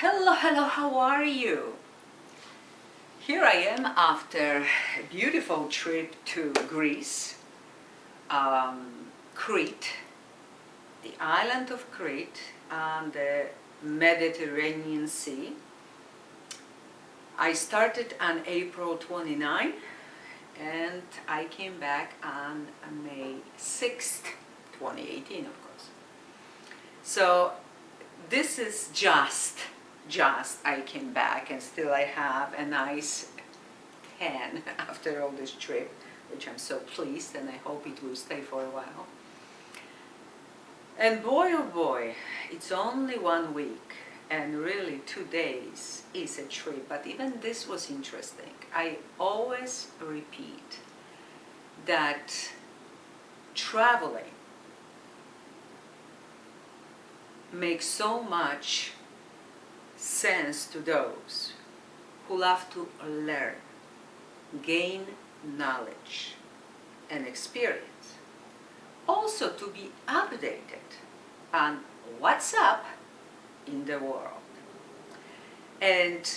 Hello, hello, how are you? Here I am after a beautiful trip to Greece, Crete, the island of Crete on the Mediterranean Sea. I started on April 29 and I came back on May 6th, 2018, of course. So this is just I came back and still I have a nice tan after all this trip, which I'm so pleased, and I hope it will stay for a while. And boy oh boy, it's only 1 week and really 2 days is a trip, but even this was interesting. I always repeat that traveling makes so much sense to those who love to learn, gain knowledge and experience. Also to be updated on what's up in the world. And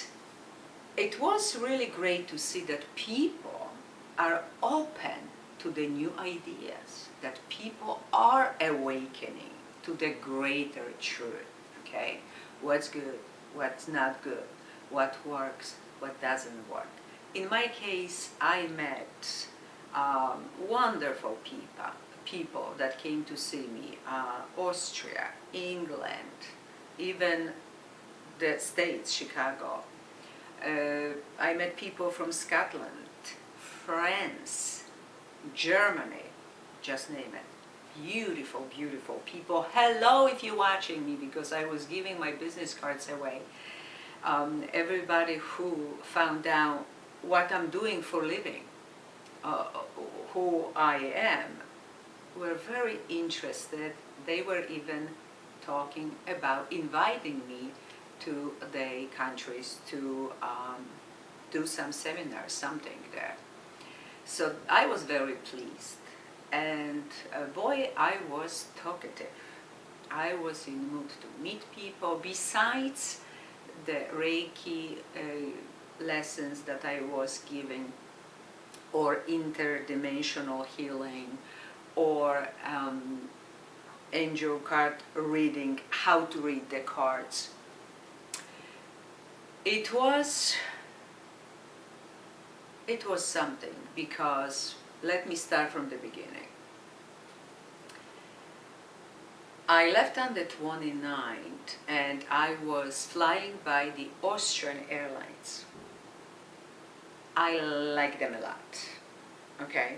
it was really great to see that people are open to the new ideas, that people are awakening to the greater truth, okay? What's good, what's not good, what works, what doesn't work. In my case, I met wonderful people that came to see me, Austria, England, even the States, Chicago. I met people from Scotland, France, Germany, just name it. Beautiful, beautiful people. Hello if you're watching me, because I was giving my business cards away. Everybody who found out what I'm doing for a living, who I am, were very interested. They were even talking about inviting me to their countries to do some seminars, something there. So I was very pleased. And boy, I was talkative. I was in the mood to meet people. Besides the Reiki lessons that I was giving, or interdimensional healing, or angel card reading, how to read the cards. It was something, because let me start from the beginning. I left on the 29th and I was flying by the Austrian Airlines. I like them a lot, okay?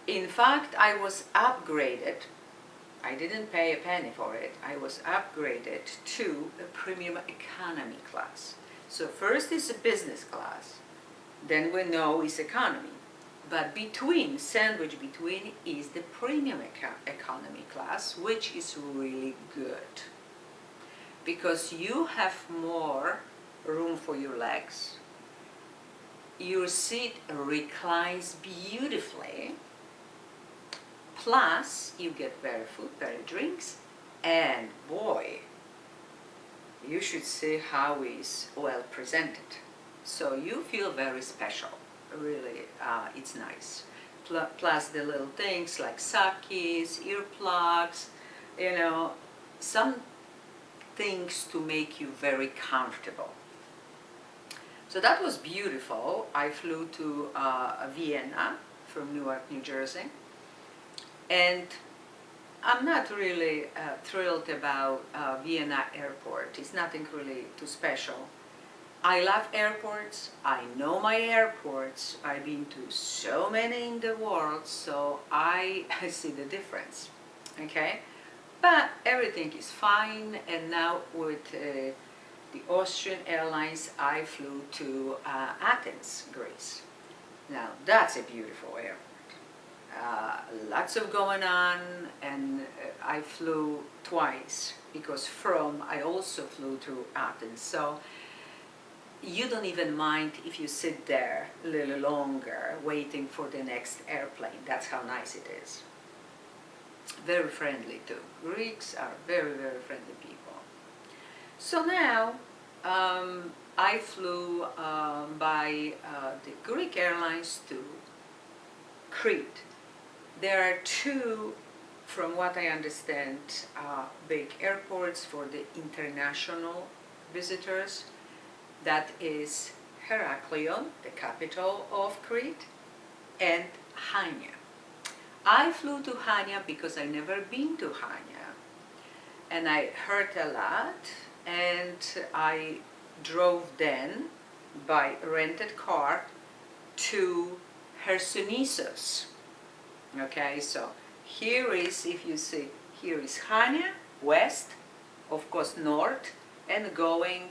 In fact, I was upgraded. I didn't pay a penny for it. I was upgraded to a premium economy class. So first is a business class, then we know it's economy. But between, sandwich between, is the premium economy class, which is really good. Because you have more room for your legs. Your seat reclines beautifully. Plus, you get better food, better drinks. And boy, you should see how it's well presented. So you feel very special. Really, it's nice. Plus the little things like sakis, earplugs, you know, some things to make you very comfortable. So that was beautiful. I flew to Vienna from Newark, New Jersey. And I'm not really thrilled about Vienna airport. It's nothing really too special. I love airports, I know my airports, I've been to so many in the world, so I see the difference, okay? But everything is fine, and now with the Austrian Airlines, I flew to Athens, Greece. Now, that's a beautiful airport. Lots of going on, and I flew twice, because I also flew to Athens. So you don't even mind if you sit there a little longer waiting for the next airplane. That's how nice it is. Very friendly too. Greeks are very, very friendly people. So now I flew by the Greek Airlines to Crete. There are two, from what I understand, big airports for the international visitors. That is Heraklion, the capital of Crete, and Chania. I flew to Chania because I never been to Chania, and I heard a lot, and I drove then by rented car to Knossos. Okay, so here is, if you see, here is Chania, west, of course north, and going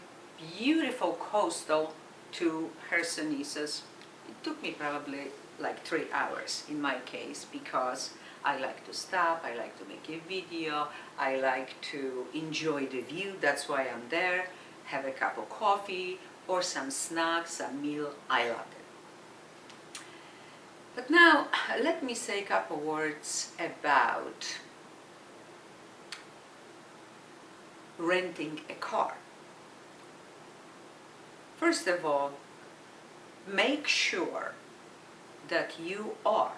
beautiful coastal to Knossos. It took me probably like 3 hours in my case, because I like to stop, I like to make a video, I like to enjoy the view, that's why I'm there, have a cup of coffee or some snacks, some meal, I love it. But now let me say a couple words about renting a car. First of all, make sure that you are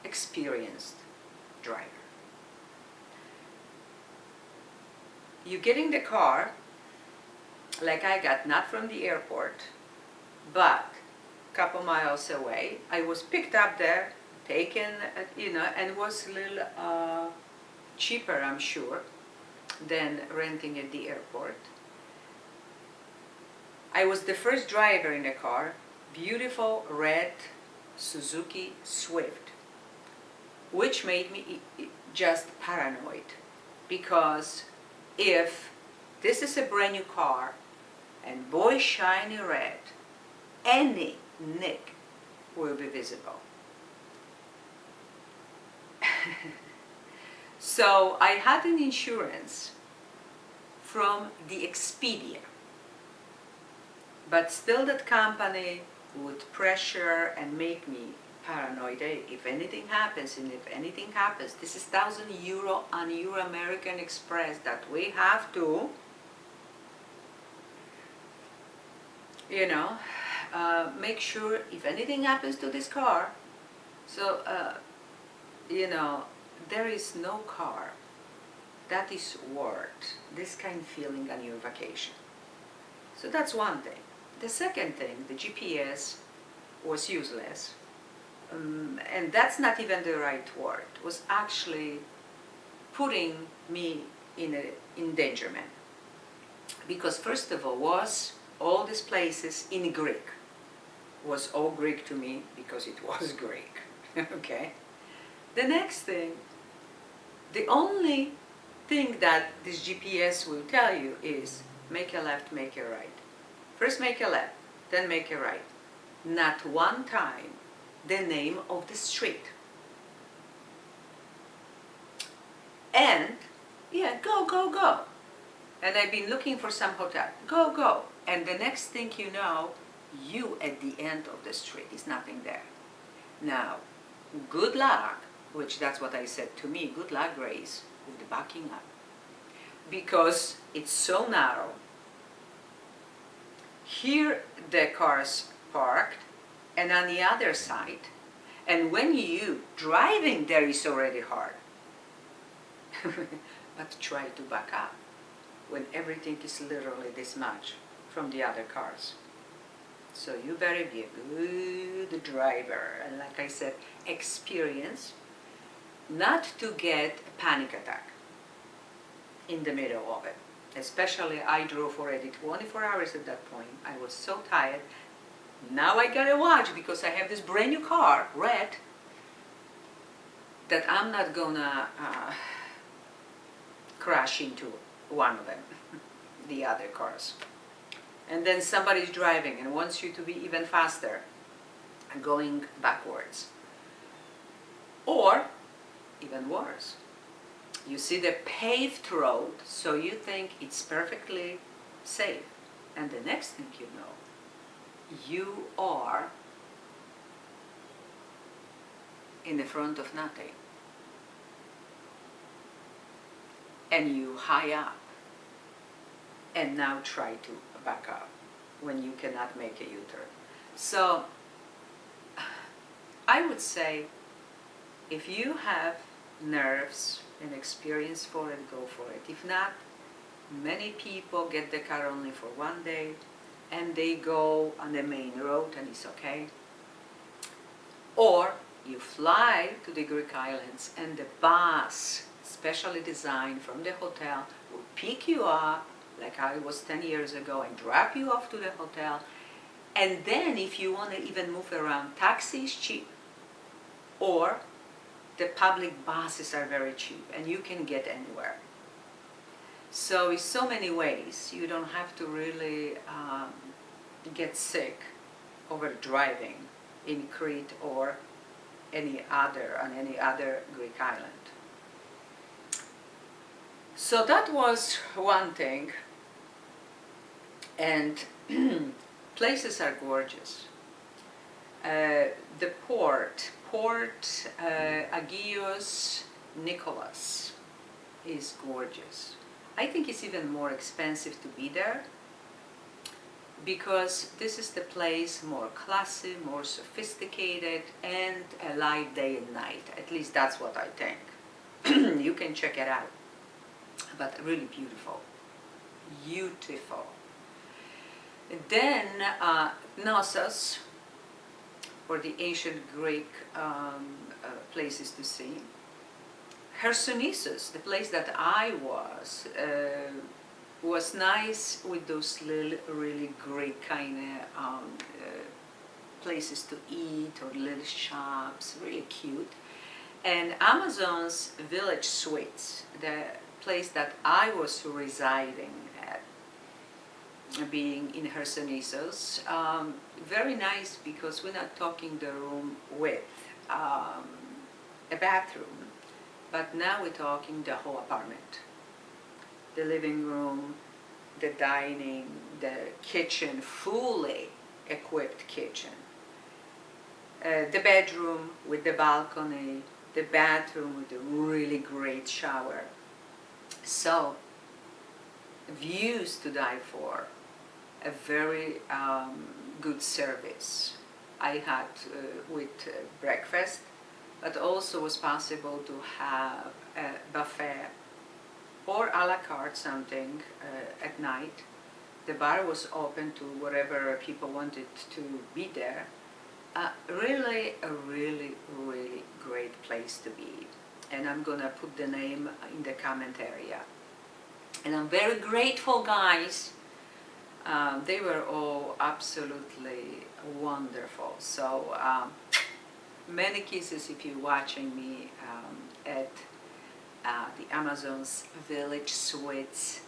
experienced driver. You get in the car, like I got, not from the airport, but a couple miles away. I was picked up there, taken, and was a little cheaper, I'm sure, than renting at the airport. I was the first driver in the car, beautiful red Suzuki Swift, which made me just paranoid, because if this is a brand new car and boy shiny red, any nick will be visible. So I had an insurance from the Expedia, but still that company would pressure and make me paranoid. Hey, if anything happens, and if anything happens, this is €1,000 on Euro American Express that we have to, make sure if anything happens to this car. So, there is no car that is worth this kind of feeling on your vacation. So that's one thing. The second thing, the GPS was useless. And that's not even the right word. It was actually putting me in an endangerment. Because first of all, was all these places in Greek. Was all Greek to me because it was Greek. Okay? The next thing, the only thing that this GPS will tell you is make a left, make a right. First make a left, then make a right. Not one time the name of the street. And, yeah, go, go, go. And I've been looking for some hotel. Go, go. And the next thing you know, you at the end of the street is nothing there. Now, good luck, which that's what I said to me, good luck, Grace, with the backing up. Because it's so narrow. Here the cars parked, and on the other side, and when you driving there is already hard. But try to back up when everything is literally this much from the other cars. So you better be a good driver, and like I said, experience, not to get a panic attack in the middle of it. Especially I drove already 24 hours at that point. I was so tired. Now I gotta watch, because I have this brand new car, red, that I'm not gonna crash into one of them, the other cars. And then somebody's driving and wants you to be even faster and going backwards. Or, even worse, you see the paved road, so you think it's perfectly safe. And the next thing you know, you are in the front of nothing. And you high up. and now try to back up when you cannot make a U-turn. So I would say, if you have nerves and experience for it, go for it. If not, many people get the car only for one day and they go on the main road and it's okay. Or you fly to the Greek islands and the bus, specially designed from the hotel, will pick you up, like I was 10 years ago, and drop you off to the hotel. And then if you want to even move around, taxi is cheap. Or the public buses are very cheap and you can get anywhere. So in so many ways, you don't have to really get sick over driving in Crete or on any other Greek island. So that was one thing, and places are gorgeous. The port Agios, Nikolaos, is gorgeous. I think it's even more expensive to be there because this is the place more classy, more sophisticated, and a light day and night. At least that's what I think. You can check it out. But really beautiful. Beautiful. Then Knossos, for the ancient Greek places to see. Knossos, the place that I was nice with those little, really Greek kind of places to eat or little shops, really cute. And Amazon's Village Suites, the place that I was residing at, being in Knossos, very nice because we're not talking the room with a bathroom, but now we're talking the whole apartment. The living room, the dining, the kitchen, fully equipped kitchen. The bedroom with the balcony, the bathroom with a really great shower. So, views to die for, a very good service. I had with breakfast, but also was possible to have a buffet or a la carte something at night. The bar was open to whatever people wanted to be there. Really a really great place to be. And I'm gonna put the name in the comment area. And I'm very grateful, guys. They were all absolutely wonderful. So many kisses if you're watching me at the Amazon's Village Suites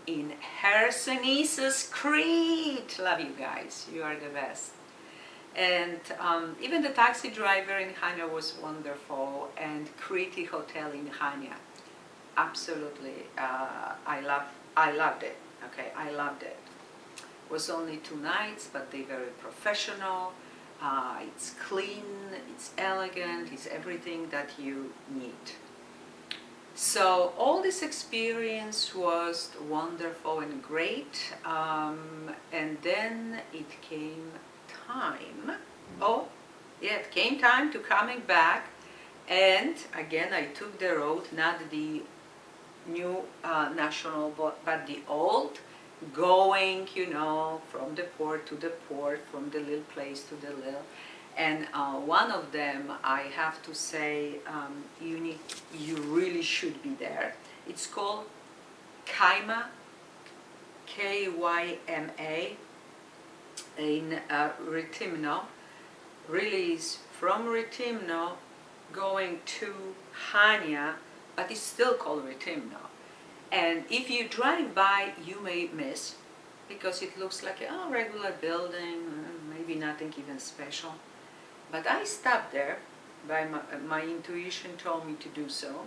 in Knossos, Crete. Love you guys. You are the best. And even the taxi driver in Chania was wonderful, and Crete Hotel in Chania. Absolutely, I loved it. Okay, I loved it. It was only 2 nights, but they very professional. It's clean, it's elegant, it's everything that you need. So all this experience was wonderful and great, and then it came time. Oh, yeah, it came time to coming back, and again I took the road, not the new national, but the old, going, you know, from the port to the port, from the little place to the little. And one of them, I have to say, you really should be there. It's called KYMA, KYMA, in Rethymnon. Really is from Rethymnon going to Chania, but it's still called Rethymnon. And if you drive by, you may miss, because it looks like a regular building, maybe nothing even special. But I stopped there, by my intuition told me to do so.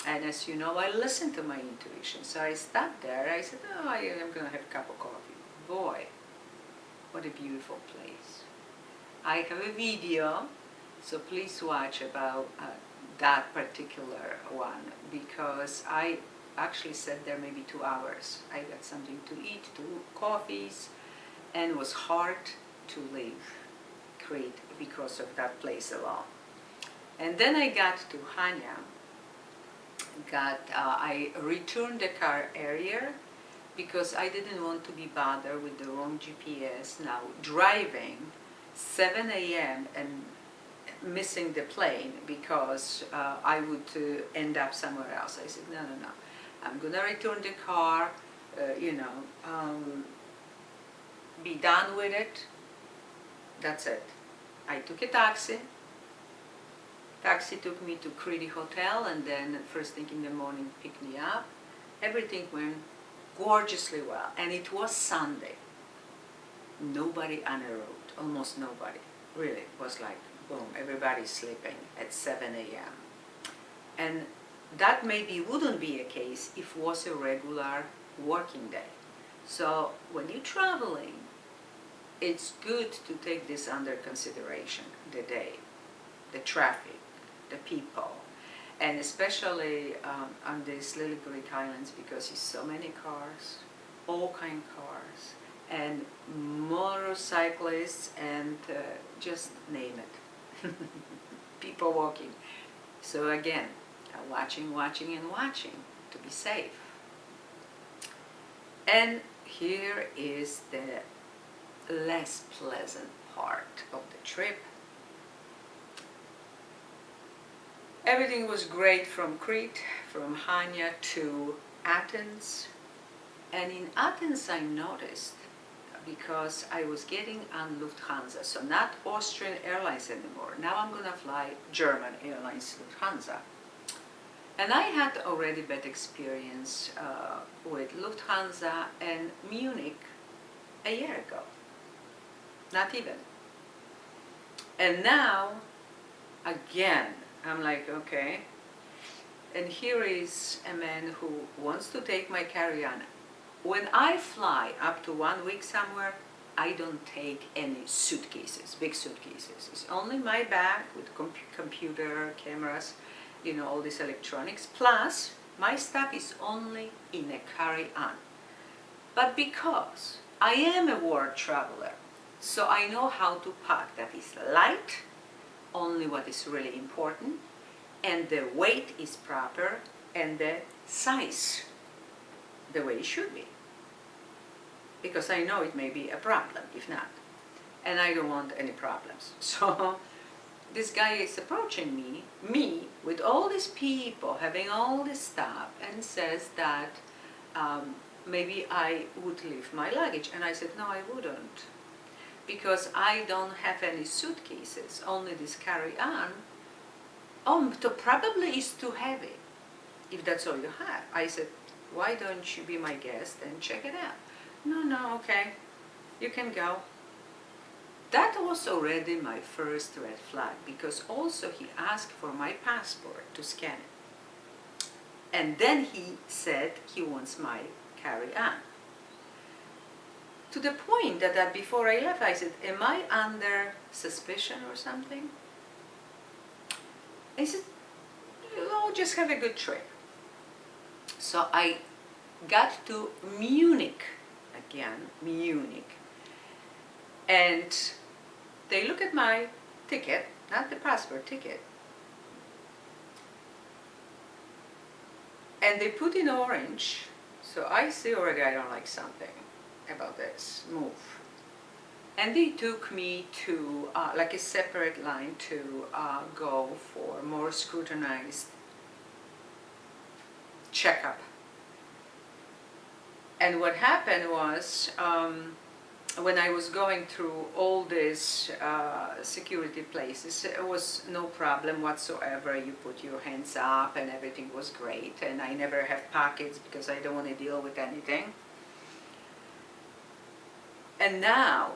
And as you know, I listen to my intuition. So I stopped there, I said, oh, I am going to have a cup of coffee. Boy, what a beautiful place. I have a video, so please watch about that particular one, because I actually sat there maybe 2 hours. I got something to eat, 2 coffees, and it was hard to leave Crete because of that place alone. And then I got to Chania. I returned the car earlier because I didn't want to be bothered with the wrong GPS. Now driving 7 a.m. and missing the plane because I would end up somewhere else. I said, no, no, no. I'm going to return the car, be done with it. That's it. I took a taxi. Taxi took me to Crete Hotel, and then first thing in the morning picked me up. Everything went gorgeously well, and it was Sunday. Nobody on the road, almost nobody. Really, it was like, boom, everybody's sleeping at 7 a.m. And that maybe wouldn't be a case if it was a regular working day. So when you're traveling, it's good to take this under consideration, the day, the traffic, the people, and especially on these little Greek islands, because it's so many cars, all kind of cars, and motorcyclists, and just name it, people walking. So again, watching to be safe. And here is the less pleasant part of the trip. Everything was great from Crete, from Chania to Athens. And in Athens I noticed, because I was getting on Lufthansa, so not Austrian Airlines anymore. Now I'm going to fly German Airlines Lufthansa. And I had already bad experience with Lufthansa and Munich a year ago. Not even. And now, again, I'm like, okay. And here is a man who wants to take my carry-on. When I fly up to 1 week somewhere, I don't take any suitcases, big suitcases. It's only my bag with computer, cameras, all these electronics. Plus, my stuff is only in a carry-on. But because I am a world traveler, so I know how to pack that is light, only what is really important, and the weight is proper, and the size the way it should be. Because I know it may be a problem, if not. And I don't want any problems. So this guy is approaching me with all these people, having all this stuff, and says that maybe I would leave my luggage. And I said, no, I wouldn't. Because I don't have any suitcases, only this carry-on. Probably is too heavy, if that's all you have. I said, why don't you be my guest and check it out? No, okay, you can go. That was already my first red flag, because also he asked for my passport to scan it. And then he said he wants my carry-on. To the point that before I left, I said, am I under suspicion or something? He said, oh, just have a good trip. So I got to Munich, again, Munich. And they look at my ticket, not the passport, ticket. And they put in orange. So I see already I don't like something about this move. And they took me to like a separate line to go for more scrutinized checkup. And what happened was, when I was going through all these security places, it was no problem whatsoever. You put your hands up and everything was great. And I never have pockets because I don't want to deal with anything. And now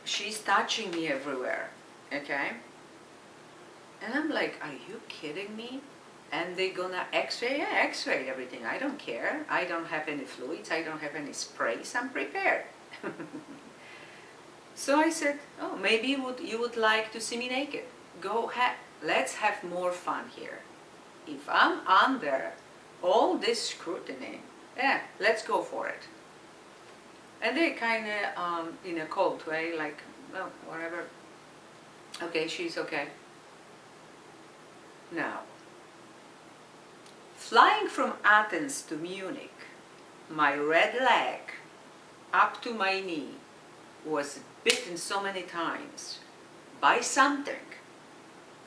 she's touching me everywhere, okay? And I'm like, are you kidding me? And they're gonna x-ray? Yeah, x-ray everything. I don't care. I don't have any fluids. I don't have any sprays. I'm prepared. So I said, oh, maybe you would like to see me naked. Go ahead. Let's have more fun here. If I'm under all this scrutiny, yeah, let's go for it. And they kind of, in a cold way, like, well, whatever, okay, she's okay. Now, flying from Athens to Munich, my red leg up to my knee was bitten so many times by something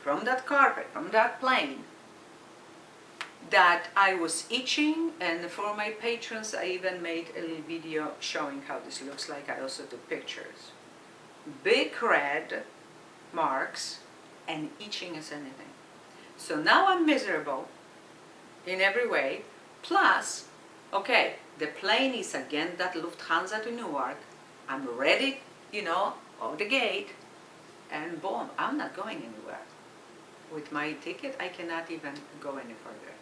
from that carpet, from that plane, that I was itching. And for my patrons, I even made a little video showing how this looks like. I also took pictures. Big red marks and itching as anything. So now I'm miserable in every way. Plus, okay, the plane is again that Lufthansa to Newark. I'm ready, you know, of the gate, and boom, I'm not going anywhere. With my ticket, I cannot even go any further.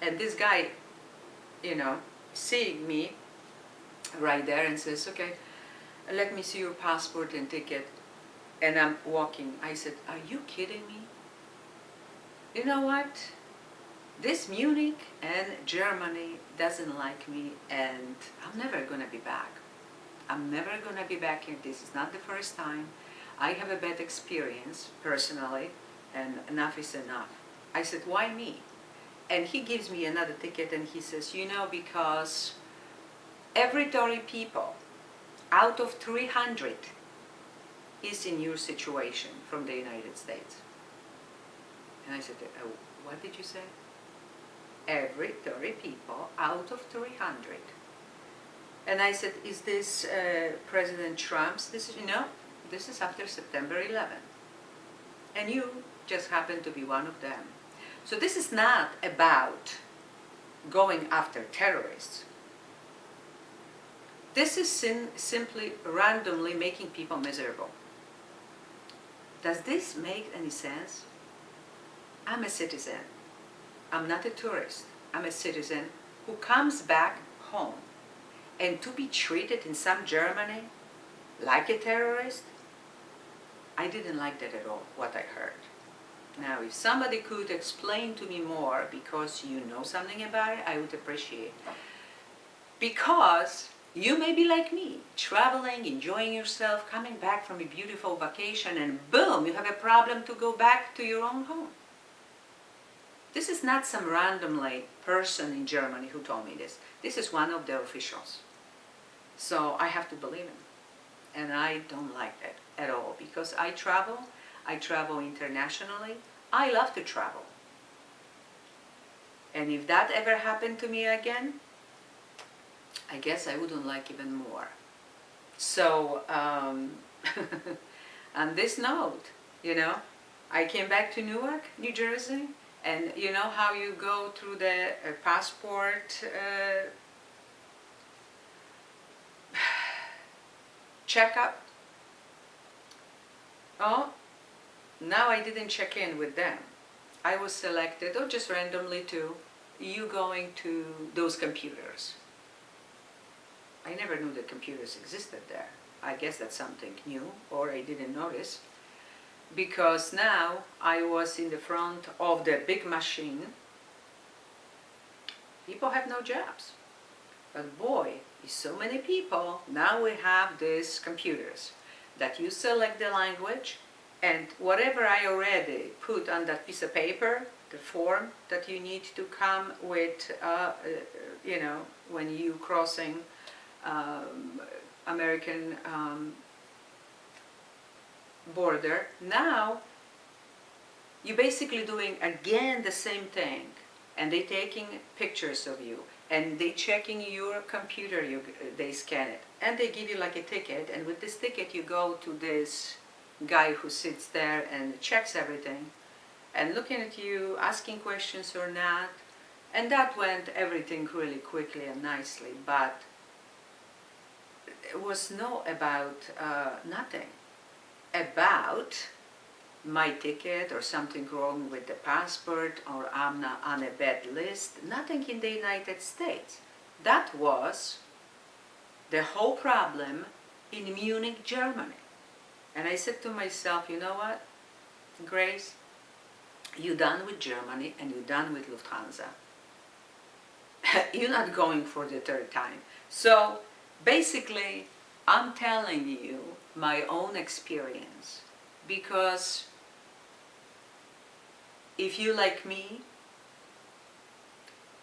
And this guy, you know, seeing me right there and says, okay, let me see your passport and ticket. And I'm walking. I said, are you kidding me? You know what? This Munich and Germany doesn't like me, and I'm never going to be back. I'm never going to be back here. This is not the first time. I have a bad experience personally, and enough is enough. I said, why me? And he gives me another ticket, and he says, you know, because every 30 people out of 300 is in your situation from the United States. And I said, what did you say? Every 30 people out of 300. And I said, is this President Trump's decision? No, this is after September 11. And you just happen to be one of them. So this is not about going after terrorists. This is simply randomly making people miserable. Does this make any sense? I'm a citizen. I'm not a tourist. I'm a citizen who comes back home. And to be treated in some Germany like a terrorist, I didn't like that at all, what I heard. Now, if somebody could explain to me more, because you know something about it, I would appreciate it. Because you may be like me, traveling, enjoying yourself, coming back from a beautiful vacation, and boom, you have a problem to go back to your own home. This is not some randomly person in Germany who told me this. This is one of the officials. So I have to believe him. And I don't like that at all, because I travel internationally. I love to travel. And if that ever happened to me again, I guess I wouldn't like even more. So, on this note, you know, I came back to Newark, New Jersey, and you know how you go through the passport checkup? Oh, now I didn't check in with them. I was selected, or just randomly too, you going to those computers. I never knew that computers existed there. I guess that's something new, or I didn't notice. Because now I was in the front of the big machine. People have no jobs. But boy, with so many people, now we have these computers that you select the language, and whatever I already put on that piece of paper, the form that you need to come with, you know, when you crossing American border, now you're basically doing again the same thing, and they taking pictures of you, and they checking your computer, they scan it, and they give you like a ticket, and with this ticket you go to this guy who sits there and checks everything, and looking at you, asking questions or not, and that went everything really quickly and nicely, but it was no about nothing about my ticket or something wrong with the passport or I'm not on a bad list. Nothing in the United States. That was the whole problem in Munich, Germany. And I said to myself, you know what, Grace, you're done with Germany and you're done with Lufthansa. You're not going for the third time. So basically, I'm telling you my own experience, because if you like me,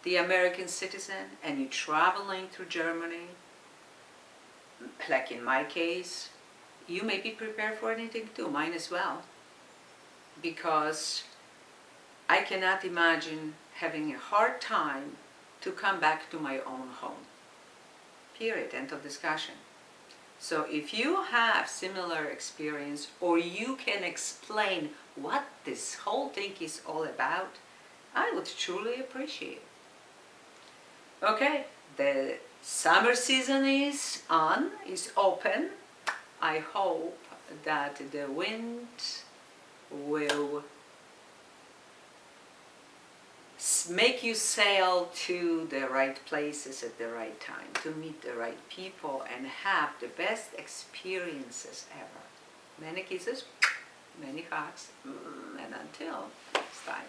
the American citizen, and you're traveling through Germany, like in my case, you may be prepared for anything too, mine as well, because I cannot imagine having a hard time to come back to my own home. Period. End of discussion. So if you have similar experience, or you can explain what this whole thing is all about, I would truly appreciate it. Okay, the summer season is on, is open. I hope that the wind will make you sail to the right places at the right time, to meet the right people and have the best experiences ever. Many kisses, many hugs, and until next time.